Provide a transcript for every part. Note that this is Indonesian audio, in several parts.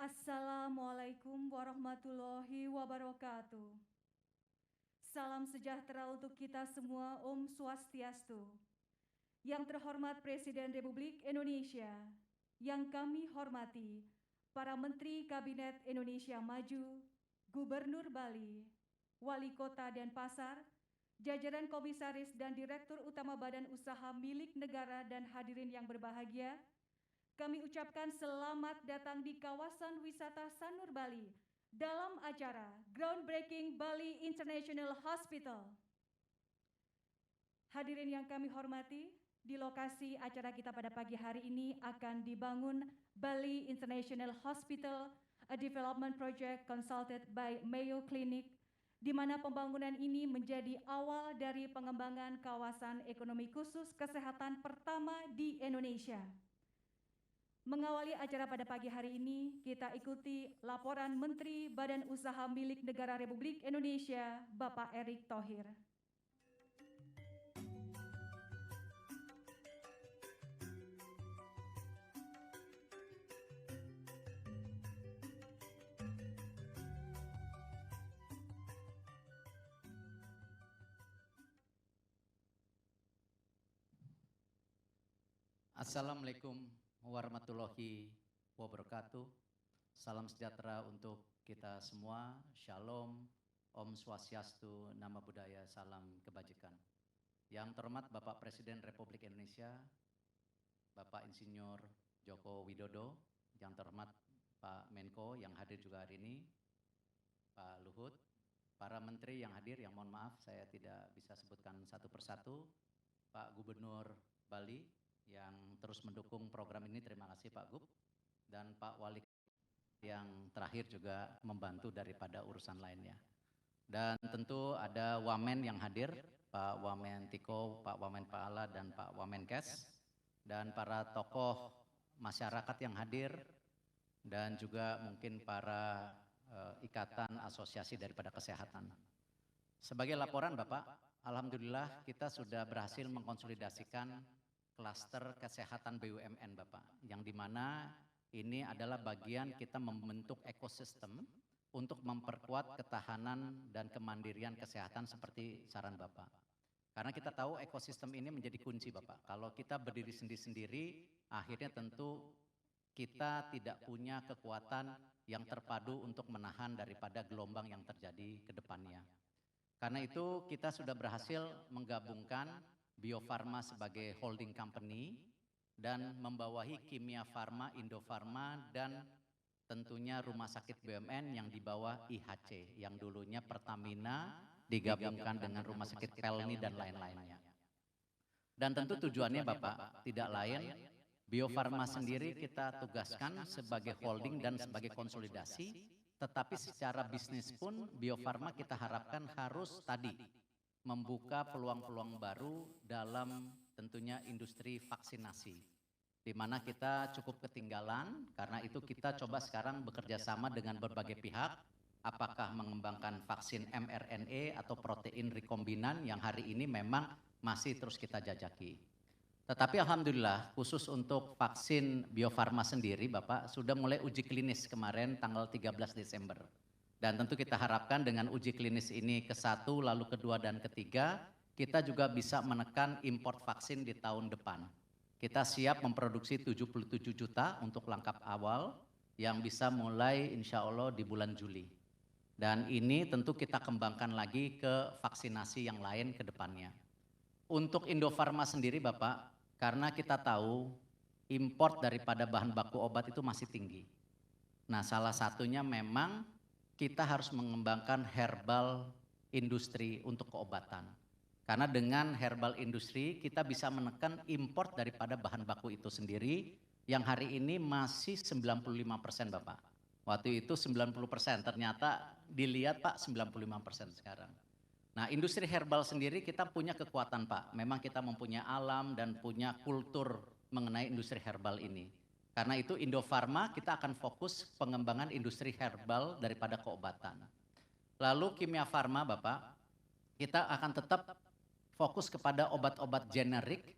Assalamualaikum warahmatullahi wabarakatuh. Salam sejahtera untuk kita semua, Om Swastiastu. Yang terhormat Presiden Republik Indonesia, yang kami hormati para Menteri Kabinet Indonesia Maju, Gubernur Bali, Wali Kota Denpasar, jajaran Komisaris dan Direktur Utama Badan Usaha Milik Negara dan hadirin yang berbahagia, kami ucapkan selamat datang di kawasan wisata Sanur Bali dalam acara Groundbreaking Bali International Hospital. Hadirin yang kami hormati, di lokasi acara kita pada pagi hari ini akan dibangun Bali International Hospital, a development project consulted by Mayo Clinic, di mana pembangunan ini menjadi awal dari pengembangan kawasan ekonomi khusus kesehatan pertama di Indonesia. Mengawali acara pada pagi hari ini, kita ikuti laporan Menteri Badan Usaha Milik Negara Republik Indonesia, Bapak Erick Thohir. Assalamualaikum warahmatullahi wabarakatuh. Salam sejahtera untuk kita semua. Shalom, Om Swastiastu, Nama Budaya, Salam Kebajikan. Yang terhormat Bapak Presiden Republik Indonesia, Bapak Insinyur Joko Widodo, yang terhormat Pak Menko yang hadir juga hari ini, Pak Luhut, para menteri yang hadir, yang mohon maaf saya tidak bisa sebutkan satu persatu, Pak Gubernur Bali, yang terus mendukung program ini, terima kasih Pak Gub, dan Pak Wali yang terakhir juga membantu daripada urusan lainnya. Dan tentu ada Wamen yang hadir, Pak Wamen Tiko, Pak Wamen Paala, dan Pak Wamen Kes, dan para tokoh masyarakat yang hadir, dan juga mungkin para ikatan asosiasi daripada kesehatan. Sebagai laporan Bapak, alhamdulillah kita sudah berhasil mengkonsolidasikan klaster kesehatan BUMN Bapak, yang dimana ini adalah bagian kita membentuk ekosistem untuk memperkuat ketahanan dan kemandirian kesehatan seperti saran Bapak. Karena kita tahu ekosistem ini menjadi kunci Bapak. Kalau kita berdiri sendiri-sendiri, akhirnya tentu kita tidak punya kekuatan yang terpadu untuk menahan daripada gelombang yang terjadi ke depannya. Karena itu kita sudah berhasil menggabungkan Bio Farma sebagai holding company dan membawahi Kimia Farma, Indo Farma, dan tentunya rumah sakit BUMN yang di bawah IHC yang dulunya Pertamina digabungkan dengan rumah sakit Pelni dan lain-lainnya. Dan tentu tujuannya Bapak tidak lain, Bio Farma sendiri kita tugaskan sebagai holding dan sebagai konsolidasi, tetapi secara bisnis pun Bio Farma kita harapkan harus tadi membuka peluang-peluang baru dalam tentunya industri vaksinasi, di mana kita cukup ketinggalan. Karena itu kita coba sekarang bekerja sama dengan berbagai pihak, apakah mengembangkan vaksin mRNA atau protein rekombinan yang hari ini memang masih terus kita jajaki. Tetapi alhamdulillah khusus untuk vaksin Bio Farma sendiri Bapak sudah mulai uji klinis kemarin tanggal 13 Desember. Dan tentu kita harapkan dengan uji klinis ini ke-1, lalu ke-2 dan ke-3, kita juga bisa menekan import vaksin di tahun depan. Kita siap memproduksi 77 juta untuk langkah awal yang bisa mulai insya Allah di bulan Juli. Dan ini tentu kita kembangkan lagi ke vaksinasi yang lain ke depannya. Untuk Indofarma sendiri Bapak, karena kita tahu import daripada bahan baku obat itu masih tinggi. Nah salah satunya memang kita harus mengembangkan herbal industri untuk keobatan. Karena dengan herbal industri kita bisa menekan import daripada bahan baku itu sendiri yang hari ini masih 95% Bapak. Waktu itu 90%, ternyata dilihat Pak 95% sekarang. Nah industri herbal sendiri kita punya kekuatan Pak. Memang kita mempunyai alam dan punya kultur mengenai industri herbal ini. Karena itu Indofarma kita akan fokus pengembangan industri herbal daripada keobatan. Lalu Kimia Farma Bapak, kita akan tetap fokus kepada obat-obat generik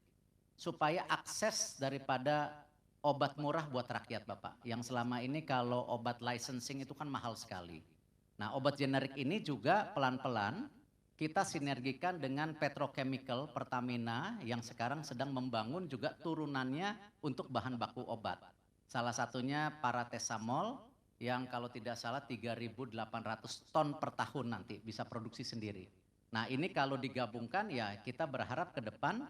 supaya akses daripada obat murah buat rakyat Bapak. Yang selama ini kalau obat licensing itu kan mahal sekali. Nah, obat generik ini juga pelan-pelan kita sinergikan dengan petrochemical Pertamina yang sekarang sedang membangun juga turunannya untuk bahan baku obat. Salah satunya paracetamol yang kalau tidak salah 3.800 ton per tahun nanti bisa produksi sendiri. Nah, ini kalau digabungkan ya kita berharap ke depan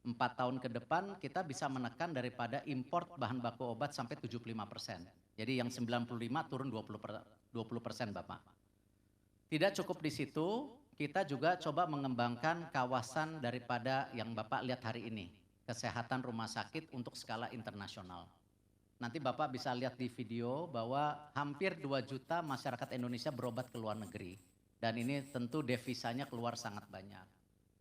4 tahun ke depan kita bisa menekan daripada import bahan baku obat sampai 75%. Jadi yang 95 turun 20% Bapak. Tidak cukup di situ, kita juga coba mengembangkan kawasan daripada yang Bapak lihat hari ini, kesehatan rumah sakit untuk skala internasional. Nanti Bapak bisa lihat di video bahwa hampir 2 juta masyarakat Indonesia berobat ke luar negeri. Dan ini tentu devisanya keluar sangat banyak.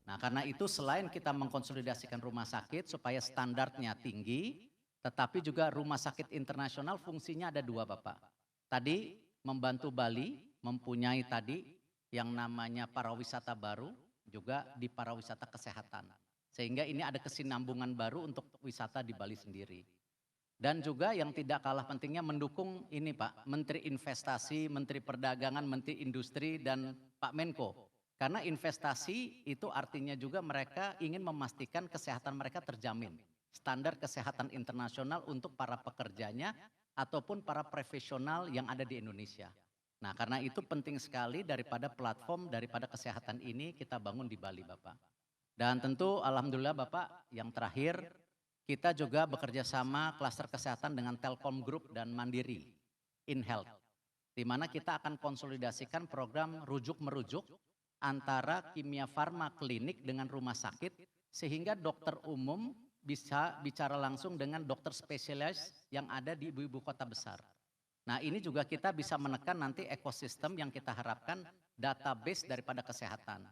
Nah, karena itu selain kita mengkonsolidasikan rumah sakit supaya standarnya tinggi, tetapi juga rumah sakit internasional fungsinya ada 2 Bapak. Tadi membantu Bali mempunyai tadi yang namanya pariwisata baru, juga di pariwisata kesehatan. Sehingga ini ada kesinambungan baru untuk wisata di Bali sendiri. Dan juga yang tidak kalah pentingnya mendukung ini Pak, Menteri Investasi, Menteri Perdagangan, Menteri Industri, dan Pak Menko. Karena investasi itu artinya juga mereka ingin memastikan kesehatan mereka terjamin. Standar kesehatan internasional untuk para pekerjanya ataupun para profesional yang ada di Indonesia. Nah, karena itu penting sekali daripada platform daripada kesehatan ini kita bangun di Bali Bapak. Dan tentu alhamdulillah Bapak yang terakhir kita juga bekerja sama klaster kesehatan dengan Telkom Group dan Mandiri InHealth. Di mana kita akan konsolidasikan program rujuk-merujuk antara kimia farma klinik dengan rumah sakit sehingga dokter umum bisa bicara langsung dengan dokter spesialis yang ada di ibu-ibu kota besar. Nah, ini juga kita bisa menekan nanti ekosistem yang kita harapkan database daripada kesehatan.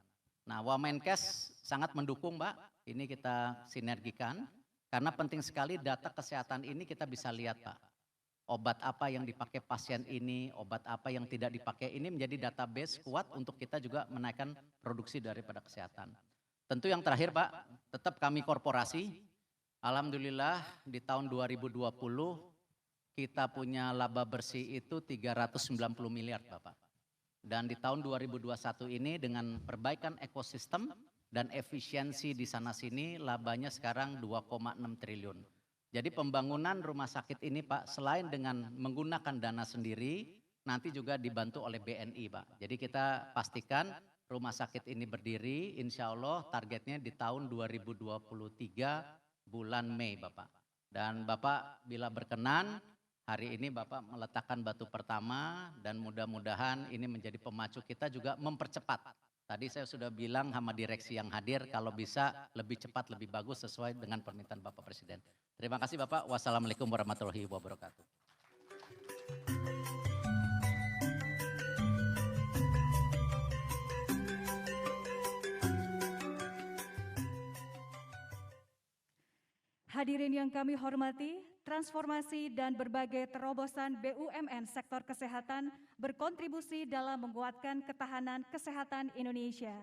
Nah, Wamenkes sangat mendukung Mbak, ini kita sinergikan karena penting sekali data kesehatan ini kita bisa lihat Pak. Obat apa yang dipakai pasien ini, obat apa yang tidak dipakai ini menjadi database kuat untuk kita juga menaikkan produksi daripada kesehatan. Tentu yang terakhir Pak, tetap kami korporasi, alhamdulillah di tahun 2020 kita punya laba bersih itu 390 miliar Bapak. Dan di tahun 2021 ini dengan perbaikan ekosistem dan efisiensi di sana sini labanya sekarang 2,6 triliun. Jadi pembangunan rumah sakit ini Pak selain dengan menggunakan dana sendiri nanti juga dibantu oleh BNI Pak. Jadi kita pastikan rumah sakit ini berdiri insya Allah targetnya di tahun 2023 bulan Mei Bapak. Dan Bapak bila berkenan hari ini Bapak meletakkan batu pertama dan mudah-mudahan ini menjadi pemacu kita juga mempercepat. Tadi saya sudah bilang sama direksi yang hadir kalau bisa lebih cepat lebih bagus sesuai dengan permintaan Bapak Presiden. Terima kasih Bapak. Wassalamualaikum warahmatullahi wabarakatuh. Hadirin yang kami hormati, transformasi dan berbagai terobosan BUMN sektor kesehatan berkontribusi dalam menguatkan ketahanan kesehatan Indonesia.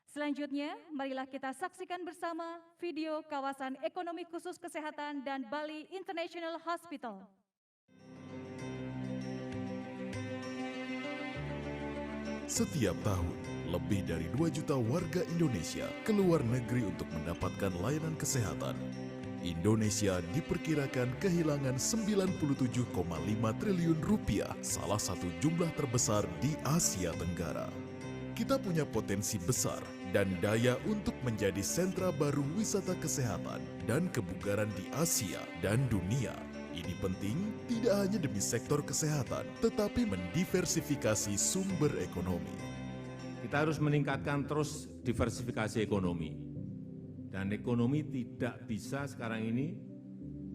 Selanjutnya, marilah kita saksikan bersama video kawasan ekonomi khusus kesehatan dan Bali International Hospital. Setiap tahun, lebih dari 2 juta warga Indonesia keluar negeri untuk mendapatkan layanan kesehatan. Indonesia diperkirakan kehilangan 97,5 triliun rupiah, salah satu jumlah terbesar di Asia Tenggara. Kita punya potensi besar dan daya untuk menjadi sentra baru wisata kesehatan dan kebugaran di Asia dan dunia. Ini penting tidak hanya demi sektor kesehatan, tetapi mendiversifikasi sumber ekonomi. Kita harus meningkatkan terus diversifikasi ekonomi. Dan ekonomi tidak bisa sekarang ini,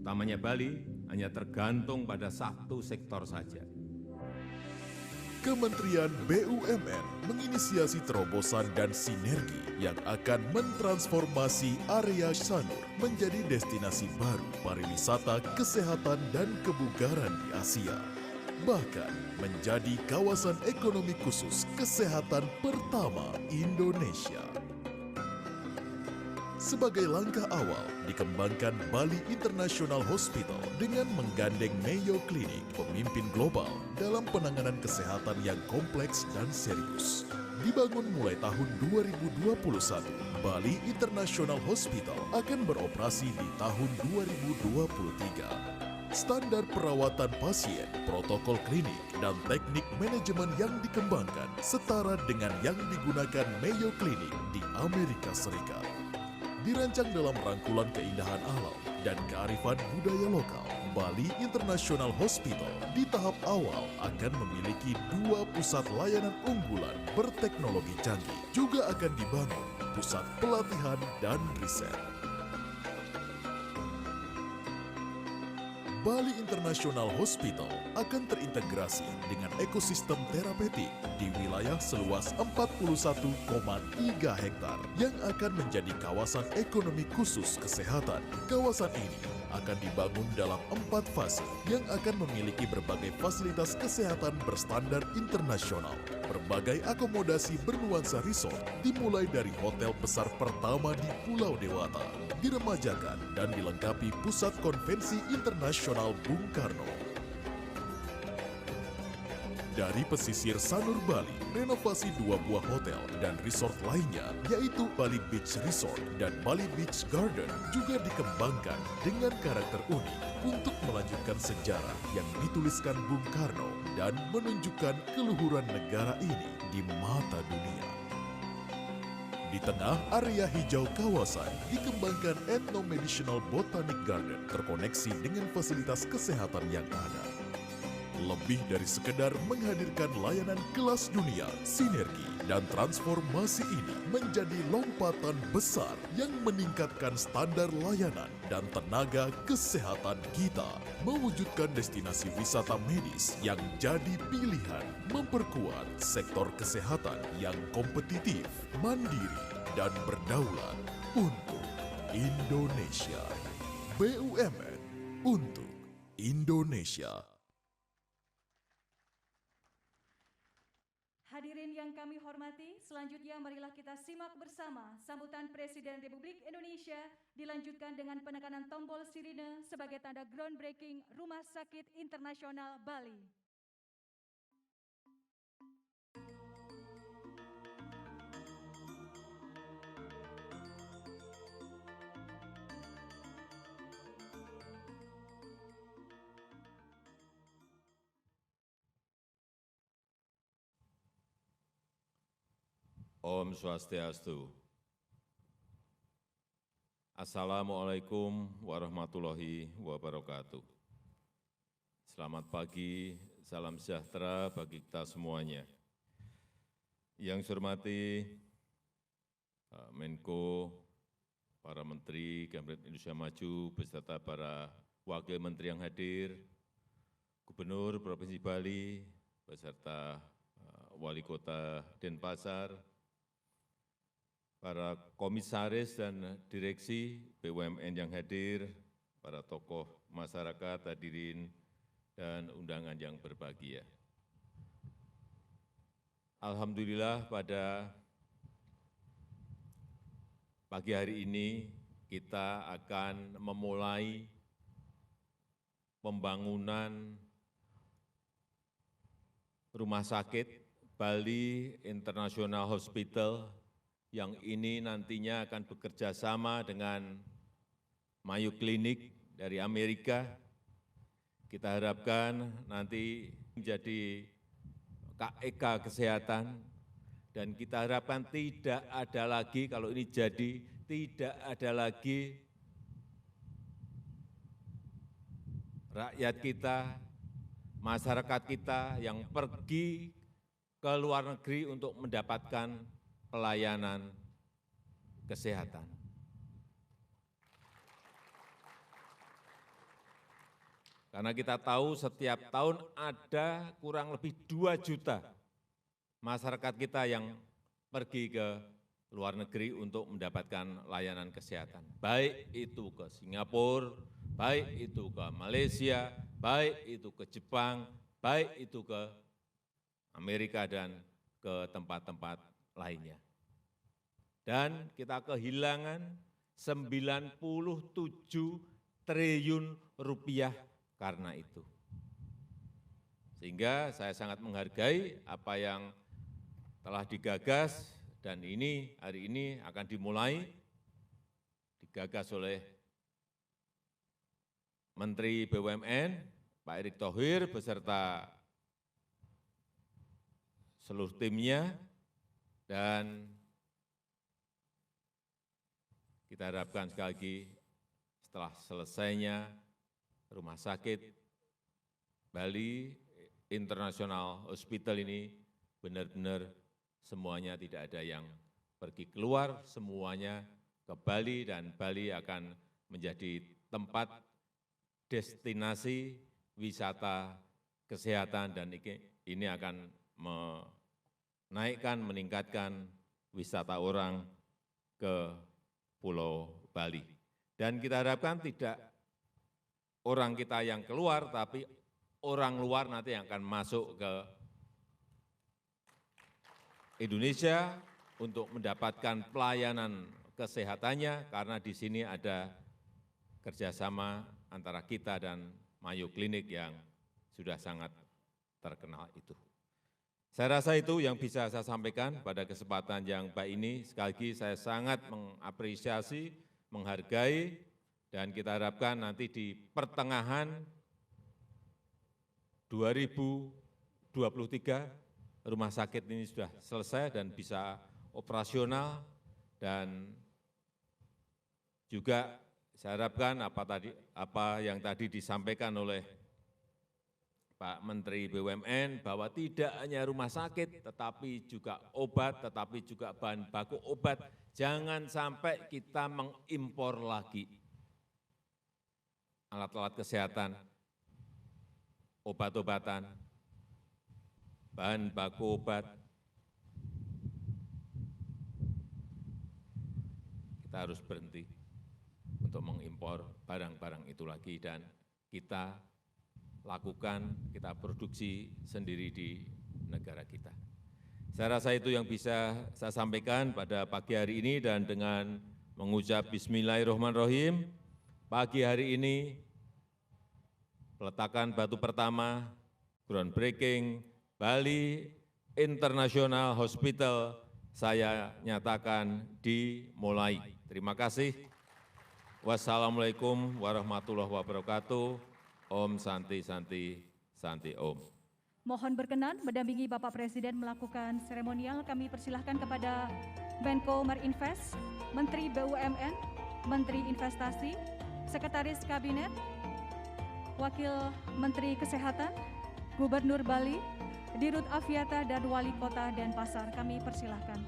utamanya Bali, hanya tergantung pada satu sektor saja. Kementerian BUMN menginisiasi terobosan dan sinergi yang akan mentransformasi area Sanur menjadi destinasi baru pariwisata, kesehatan, dan kebugaran di Asia. Bahkan menjadi kawasan ekonomi khusus kesehatan pertama Indonesia. Sebagai langkah awal, dikembangkan Bali International Hospital dengan menggandeng Mayo Clinic, pemimpin global dalam penanganan kesehatan yang kompleks dan serius. Dibangun mulai tahun 2021, Bali International Hospital akan beroperasi di tahun 2023. Standar perawatan pasien, protokol klinik, dan teknik manajemen yang dikembangkan setara dengan yang digunakan Mayo Clinic di Amerika Serikat. Dirancang dalam rangkulan keindahan alam dan kearifan budaya lokal, Bali International Hospital di tahap awal akan memiliki 2 pusat layanan unggulan berteknologi canggih. Juga akan dibangun pusat pelatihan dan riset. Bali International Hospital akan terintegrasi dengan ekosistem terapeutik di wilayah seluas 41,3 hektar yang akan menjadi kawasan ekonomi khusus kesehatan. Kawasan ini akan dibangun dalam 4 fase yang akan memiliki berbagai fasilitas kesehatan berstandar internasional. Berbagai akomodasi bernuansa resort dimulai dari hotel besar pertama di Pulau Dewata, diremajakan dan dilengkapi pusat konvensi internasional Bung Karno. Dari pesisir Sanur Bali, renovasi 2 buah hotel dan resort lainnya, yaitu Bali Beach Resort dan Bali Beach Garden, juga dikembangkan dengan karakter unik untuk melanjutkan sejarah yang dituliskan Bung Karno dan menunjukkan keluhuran negara ini di mata dunia. Di tengah area hijau kawasan, dikembangkan Ethno-Medicinal Botanic Garden terkoneksi dengan fasilitas kesehatan yang ada. Lebih dari sekedar menghadirkan layanan kelas dunia, sinergi dan transformasi ini menjadi lompatan besar yang meningkatkan standar layanan dan tenaga kesehatan kita, mewujudkan destinasi wisata medis yang jadi pilihan, memperkuat sektor kesehatan yang kompetitif, mandiri, dan berdaulat untuk Indonesia. BUMN untuk Indonesia. Hadirin yang kami hormati, selanjutnya marilah kita simak bersama sambutan Presiden Republik Indonesia dilanjutkan dengan penekanan tombol sirine sebagai tanda groundbreaking Rumah Sakit Internasional Bali. Om Swastiastu. Assalamualaikum warahmatullahi wabarakatuh. Selamat pagi, salam sejahtera bagi kita semuanya. Yang saya hormati Pak Menko, para Menteri Kabinet Indonesia Maju, beserta para Wakil Menteri yang hadir, Gubernur Provinsi Bali, beserta Wali Kota Denpasar, para komisaris dan direksi BUMN yang hadir, para tokoh masyarakat, hadirin, dan undangan yang berbahagia. Alhamdulillah pada pagi hari ini kita akan memulai pembangunan Rumah Sakit Bali International Hospital yang ini nantinya akan bekerja sama dengan Mayo Clinic dari Amerika. Kita harapkan nanti menjadi KEK kesehatan, dan kita harapkan tidak ada lagi, kalau ini jadi, tidak ada lagi rakyat kita, masyarakat kita yang pergi ke luar negeri untuk mendapatkan pelayanan kesehatan. Karena kita tahu setiap tahun ada kurang lebih 2 juta masyarakat kita yang pergi ke luar negeri untuk mendapatkan layanan kesehatan. Baik itu ke Singapura, baik itu ke Malaysia, baik itu ke Jepang, baik itu ke Amerika dan ke tempat-tempat lainnya. Dan kita kehilangan 97 triliun rupiah karena itu. Sehingga saya sangat menghargai apa yang telah digagas dan ini hari ini akan dimulai, digagas oleh Menteri BUMN, Pak Erick Thohir beserta seluruh timnya, dan kita harapkan sekali lagi setelah selesainya Rumah Sakit Bali International Hospital ini benar-benar semuanya tidak ada yang pergi keluar, semuanya ke Bali dan Bali akan menjadi tempat destinasi wisata kesehatan dan ini akan menaikkan, meningkatkan wisata orang ke Pulau Bali. Dan kita harapkan tidak orang kita yang keluar, tapi orang luar nanti yang akan masuk ke Indonesia untuk mendapatkan pelayanan kesehatannya, karena di sini ada kerjasama antara kita dan Mayo Clinic yang sudah sangat terkenal itu. Saya rasa itu yang bisa saya sampaikan pada kesempatan yang baik ini. Sekali lagi saya sangat mengapresiasi, menghargai, dan kita harapkan nanti di pertengahan 2023 rumah sakit ini sudah selesai dan bisa operasional, dan juga saya harapkan apa yang tadi disampaikan oleh Pak Menteri BUMN bahwa tidak hanya rumah sakit, tetapi juga obat, tetapi juga bahan baku obat. Jangan sampai kita mengimpor lagi alat-alat kesehatan, obat-obatan, bahan baku obat. Kita harus berhenti untuk mengimpor barang-barang itu lagi dan kita lakukan, kita produksi sendiri di negara kita. Saya rasa itu yang bisa saya sampaikan pada pagi hari ini, dan dengan mengucap bismillahirrahmanirrahim, pagi hari ini peletakan batu pertama groundbreaking Bali International Hospital saya nyatakan dimulai. Terima kasih. Wassalamualaikum warahmatullahi wabarakatuh. Om Santi Santi Santi Om. Mohon berkenan mendampingi Bapak Presiden melakukan seremonial. Kami persilahkan kepada Menko Marinvest, Menteri BUMN, Menteri Investasi, Sekretaris Kabinet, Wakil Menteri Kesehatan, Gubernur Bali, Dirut Aviata, dan Wali Kota Denpasar. Kami persilahkan.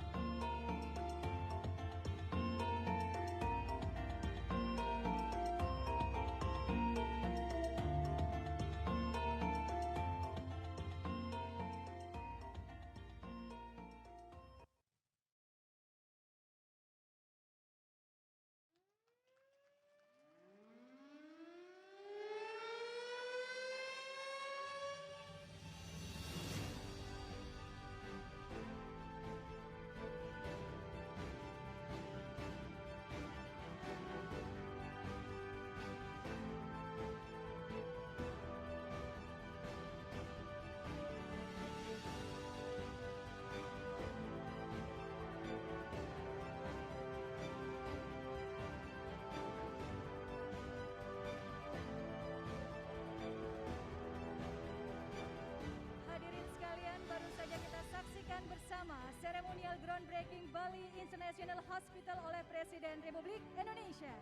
Bersama seremonial groundbreaking Bali International Hospital oleh Presiden Republik Indonesia.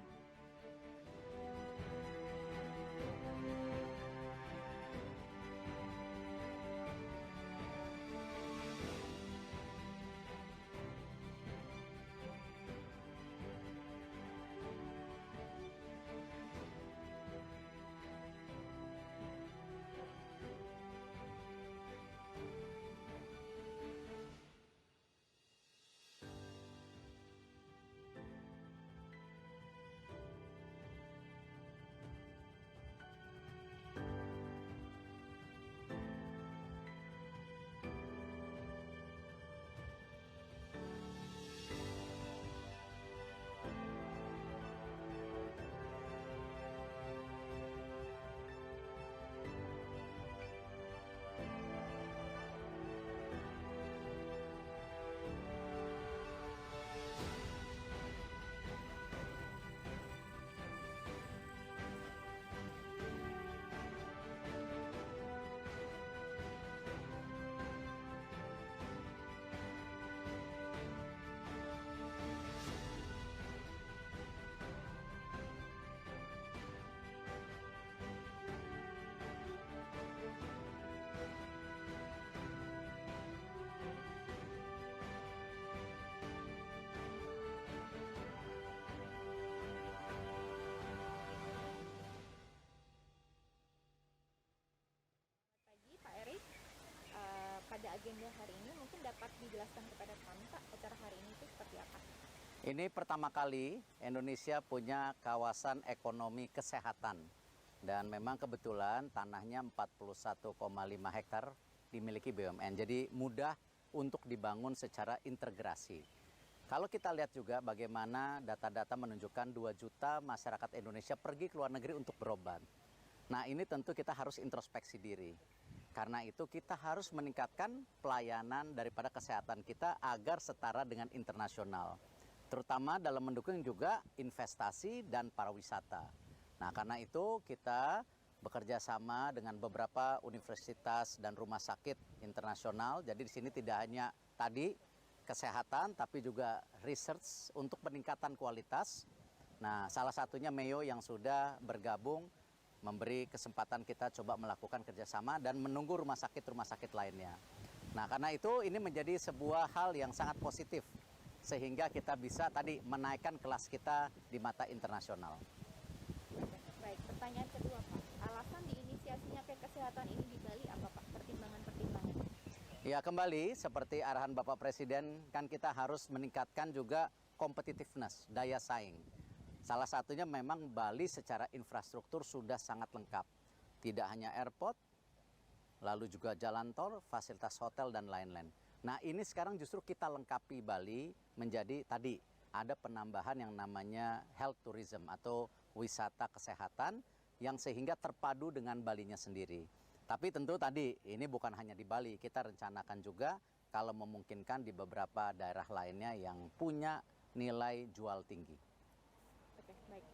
agenda hari ini, mungkin dapat dijelaskan kepada kami Pak, acara hari ini itu seperti apa? Ini pertama kali Indonesia punya kawasan ekonomi kesehatan. Dan memang kebetulan tanahnya 41,5 hektar dimiliki BUMN. Jadi mudah untuk dibangun secara integrasi. Kalau kita lihat juga bagaimana data-data menunjukkan 2 juta masyarakat Indonesia pergi ke luar negeri untuk berobat. Nah, ini tentu kita harus introspeksi diri. Karena itu kita harus meningkatkan pelayanan daripada kesehatan kita agar setara dengan internasional. Terutama dalam mendukung juga investasi dan pariwisata. Nah, karena itu kita bekerja sama dengan beberapa universitas dan rumah sakit internasional. Jadi di sini tidak hanya tadi kesehatan, tapi juga research untuk peningkatan kualitas. Nah, salah satunya Mayo yang sudah bergabung memberi kesempatan kita coba melakukan kerjasama dan menunggu rumah sakit lainnya. Nah, karena itu ini menjadi sebuah hal yang sangat positif sehingga kita bisa tadi menaikkan kelas kita di mata internasional. Baik, pertanyaan kedua Pak, alasan diinisiasinya ke kesehatan ini di Bali apa Pak, pertimbangan-pertimbangan? Ya, kembali seperti arahan Bapak Presiden, kan kita harus meningkatkan juga competitiveness, daya saing. Salah satunya memang Bali secara infrastruktur sudah sangat lengkap. Tidak hanya airport, lalu juga jalan tol, fasilitas hotel, dan lain-lain. Nah, ini sekarang justru kita lengkapi Bali menjadi tadi ada penambahan yang namanya health tourism atau wisata kesehatan yang sehingga terpadu dengan Balinya sendiri. Tapi tentu tadi ini bukan hanya di Bali, kita rencanakan juga kalau memungkinkan di beberapa daerah lainnya yang punya nilai jual tinggi. Oke, baik.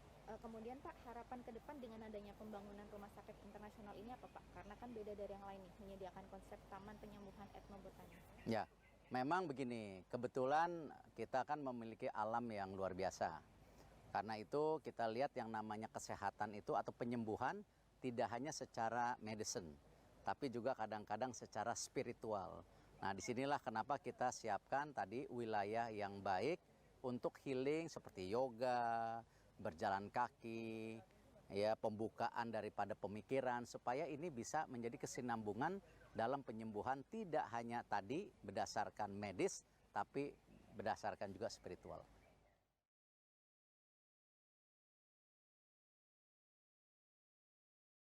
Kemudian Pak, harapan ke depan dengan adanya pembangunan rumah sakit internasional ini apa Pak? Karena kan beda dari yang lain nih, menyediakan konsep taman penyembuhan etnobotani. Ya, memang begini, kebetulan kita kan memiliki alam yang luar biasa. Karena itu kita lihat yang namanya kesehatan itu atau penyembuhan tidak hanya secara medicine, tapi juga kadang-kadang secara spiritual. Nah, disinilah kenapa kita siapkan tadi wilayah yang baik untuk healing seperti yoga, berjalan kaki, ya, pembukaan daripada pemikiran supaya ini bisa menjadi kesinambungan dalam penyembuhan tidak hanya tadi berdasarkan medis tapi berdasarkan juga spiritual.